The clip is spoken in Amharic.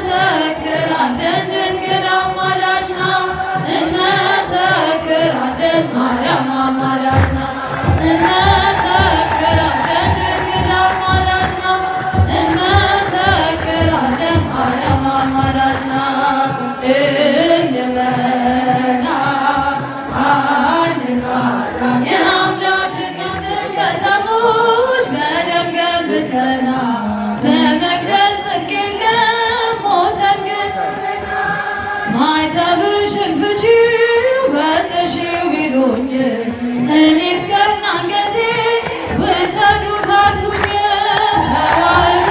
እንመሰክራለን ድንግል አማላጅ ናት እንመሰክራለን ማርያም አማላጅ ናት እንመሰክራለን ድንግል አማላጅ ናት እንመሰክራለን ማርያም አማላጅ ናት እንበና የአምላክን ያዝን ከተሞች በደም ገንብተና በመግደል ጽድቅ የለም ሞተን ግን ማይተብሽን ፍቺው በጥሺው ቢሉኝ እኔስ ከነ አንገቴ ውሰዱት አልኩኝ ተባረክ